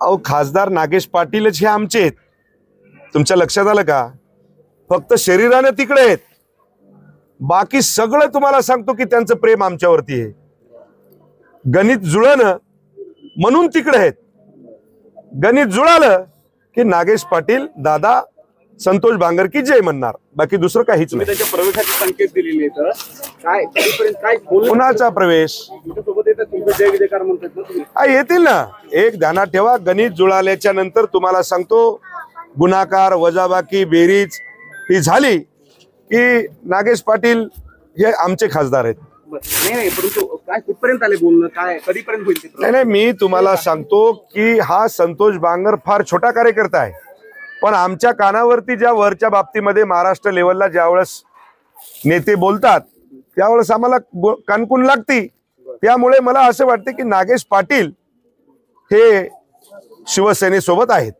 अहो खासदार नागेश पाटीलच हे आमचे आहेत, तुमच्या लक्षात आलं का? फक्त शरीराने तिकडे आहेत, बाकी सगळं तुम्हाला सांगतो की त्यांचं प्रेम आमच्यावरती आहे. गणित जुळणं म्हणून तिकडे आहेत. गणित जुळालं की नागेश पाटील दादा संतोष बांगर जय म्हणणार, बाकी दुसरं काहीच नाही. त्याच्या प्रवेशाचे संकेत दिलेले आहेत. काय कधीपर्यंत काय कुणाचा प्रवेश सोबत येतात तुमचं जय विजयकार म्हणतात ना तुम्ही? येतील ना. एक ध्यानात ठेवा, गणित जुळाल्याच्या नंतर तुम्हाला सांगतो गुणाकार वजाबाकी बेरीज ही झाली की नागेश पाटील हे आमचे खासदार आहेत. नाही परंतु काय कुठपर्यंत आले बोलणं, काय कधीपर्यंत होईल? नाही, मी तुम्हाला सांगतो की हा संतोष बांगर फार छोटा कार्यकर्ता आहे, पण आमच्या कानावरती ज्या वरच्या बाबतीमध्ये महाराष्ट्र लेवलला ज्यावेळेस नेते बोलतात त्यावेळेस आम्हाला कानकून लागती. त्यामुळे मला असं वाटतं की नागेश पाटील हे शिवसेनेसोबत आहेत.